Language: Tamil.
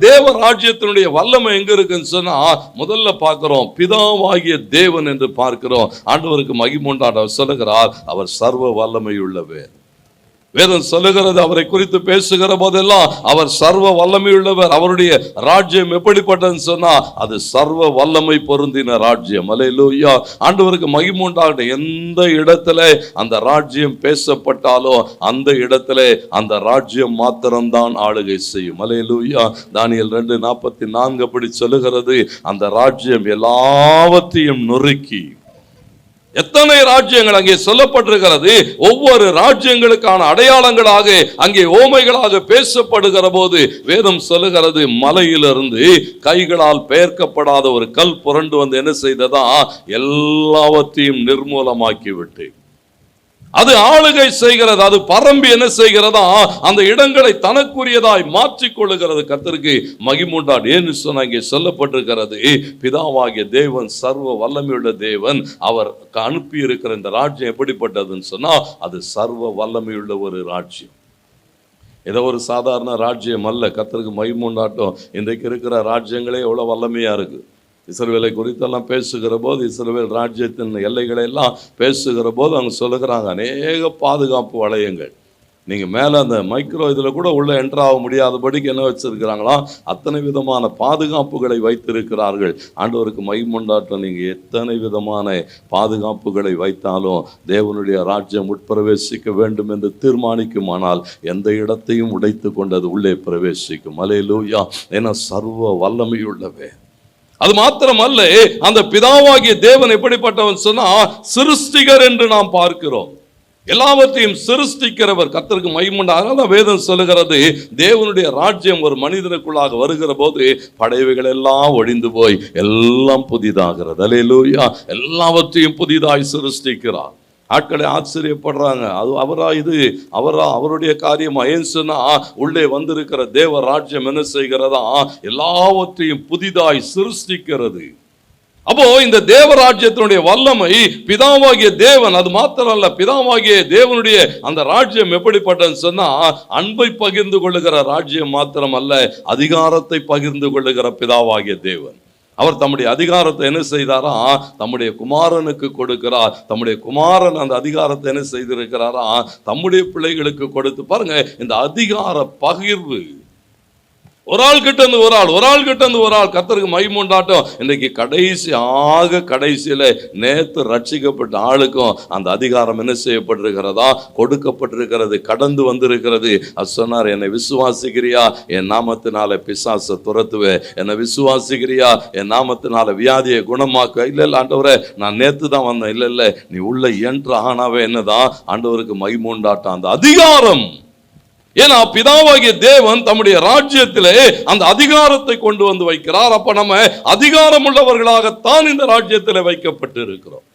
தேவ ராஜ்யத்தினுடைய வல்லமை எங்க இருக்குன்னு சொன்னா முதல்ல பார்க்கிறோம், பிதாவாகிய தேவன் என்று பார்க்கிறோம். ஆண்டவருக்கு மகிமை உண்டாக சொல்லுகிறார், அவர் சர்வ வல்லமை உள்ளவர். வேதம் சொல்லுகிறது, அவரை குறித்து பேசுகிற போதெல்லாம் அவர் சர்வ வல்லமை உள்ளவர். அவருடைய ராஜ்யம் எப்படிப்பட்டதுன்னு சொன்னா அது சர்வ வல்லமை பொருந்தின ராஜ்யம். அல்லேலூயா. ஆண்டவருக்கு மகிமை உண்டாகட்டும். எந்த இடத்துல அந்த ராஜ்யம் பேசப்பட்டாலோ அந்த இடத்துல அந்த ராஜ்யம் மாத்திரம்தான் ஆளுகை செய்யும். அல்லேலூயா. தானியேல் 2:44 அப்படி சொல்லுகிறது, அந்த ராஜ்யம் எல்லாவற்றையும் நொறுக்கி. எத்தனை ராஜ்யங்கள் அங்கே சொல்லப்பட்டிருக்கிறது. ஒவ்வொரு ராஜ்யங்களுக்கான அடையாளங்களாக அங்கே ஓமைகளாக பேசப்படுகிற போது வேதம் சொல்லுகிறது, மலையிலிருந்து கைகளால் பெயர்க்கப்படாத ஒரு கல் புரண்டு வந்து என்ன செய்ததா, எல்லாவற்றையும் நிர்மூலமாக்கி விட்டு அது ஆளுகை செய்கிறது. அது பரம்பி என்ன செய்கிறதா, அந்த இடங்களை தனக்குரியதாய் மாற்றிக்கொள்ளுகிறது. கர்த்தருக்கு மகிமை உண்டாகட்டும். ஏன்னு சொன்னா இங்கே சொல்லப்பட்டிருக்கிறது, பிதாவாகிய தேவன் சர்வ வல்லமையுள்ள தேவன். அவர் அனுப்பி இருக்கிற இந்த ராஜ்யம் எப்படிப்பட்டதுன்னு சொன்னா அது சர்வ வல்லமையுள்ள ஒரு ராஜ்யம். ஏதோ ஒரு சாதாரண ராஜ்யம் அல்ல. கர்த்தருக்கு மகிமை உண்டாகட்டும். இன்றைக்கு இருக்கிற ராஜ்யங்களே எவ்வளவு வல்லமையா இருக்கு. இஸ்ரவேலை குறித்தெல்லாம் பேசுகிற போது, இஸ்ரவேல் ராஜ்யத்தின் எல்லைகளை எல்லாம் பேசுகிற போது அவங்க சொல்லுகிறாங்க, அநேக பாதுகாப்பு வளையங்கள். நீங்கள் மேலே அந்த மைக்ரோ இதில் கூட உள்ள என்ட்ரு ஆக முடியாதபடிக்கு என்ன வச்சிருக்கிறாங்களாம், அத்தனை விதமான பாதுகாப்புகளை வைத்திருக்கிறார்கள். ஆண்டவருக்கு மகிமை உண்டாகட்டும். நீங்கள் எத்தனை விதமான பாதுகாப்புகளை வைத்தாலும் தேவனுடைய ராஜ்யம் உட்பிரவேசிக்க வேண்டும் என்று தீர்மானிக்குமானால் எந்த இடத்தையும் உடைத்து கொண்டு அது உள்ளே பிரவேசிக்கும். அல்லேலூயா. ஏன்னா சர்வ வல்லமையுள்ளவே. அது மாத்திரமல்ல, அந்த பிதாவாகிய தேவன் எப்படிப்பட்டவன் சொன்னா சிருஷ்டிகர் என்று நாம் பார்க்கிறோம். எல்லாவற்றையும் சிருஷ்டிக்கிறவர். கர்த்தருக்கு மகிமை உண்டாக வேதம் சொல்லுகிறது, தேவனுடைய ராஜ்யம் ஒரு மனிதனுக்குள்ளாக வருகிற போது படைவைகள் எல்லாம் ஒழிந்து போய் எல்லாம் புதிதாகிறது. அல்லேலூயா. எல்லாவற்றையும் புதிதாய் சிருஷ்டிக்கிறார். ஆட்களை ஆச்சரியப்படுறாங்க, அது அவருடைய காரியமா? ஏன் சொன்னா உள்ளே வந்திருக்கிற தேவ ராஜ்யம் என்ன செய்கிறதா, எல்லாவற்றையும் புதிதாய் சிருஷ்டிக்கிறது. அப்போ இந்த தேவராஜ்யத்தினுடைய வல்லமை பிதாவாகிய தேவன். அது மாத்திரம் அல்ல, பிதாவாகிய தேவனுடைய அந்த ராஜ்யம் எப்படிப்பட்டதுன்னு சொன்னா அன்பை பகிர்ந்து கொள்ளுகிற ராஜ்யம் மாத்திரம் அல்ல, அதிகாரத்தை பகிர்ந்து கொள்ளுகிற பிதாவாகிய தேவன். அவர் தம்முடைய அதிகாரத்தை என்ன செய்தாரா, தம்முடைய குமாரனுக்கு கொடுக்கிறார். தம்முடைய குமாரன் அந்த அதிகாரத்தை என்ன செய்திருக்கிறாரா, தம்முடைய பிள்ளைகளுக்கு கொடுத்து. பாருங்க, இந்த அதிகார பகிர்வு ஒரு ஆள் கிட்ட இருந்து ஒரு ஆள் கிட்ட இருந்து ஒரு ஆள். கர்த்தருக்கு மகிமை உண்டாகட்டும். இன்றைக்கு கடைசியில நேத்து ரட்சிக்கப்பட்ட ஆளுக்கும் அந்த அதிகாரம் என்ன செய்யப்பட்டிருக்கிறதா, கொடுக்கப்பட்டிருக்கிறது, கடந்து வந்திருக்கிறது. அது சொன்னார், என்னை விசுவாசிக்கிறியா, என் நாமத்தினால பிசாசை துரத்துவேன். என்னை விசுவாசிக்கிறியா, என் நாமத்தினால வியாதியை குணமாக்க. இல்ல ஆண்டவரே, நான் நேத்து தான் வந்தேன். இல்ல நீ உள்ள என்ட்ரு ஆனாவே என்னதான். ஆண்டவருக்கு மகிமை உண்டாகட்டும். அந்த அதிகாரம். ஏன்னா பிதாவாகிய தேவன் தம்முடைய ராஜ்யத்திலே அந்த அதிகாரத்தை கொண்டு வந்து வைக்கிறார். அப்ப நம்ம அதிகாரம் உள்ளவர்களாகத்தான் இந்த ராஜ்யத்திலே வைக்கப்பட்டு இருக்கிறோம்.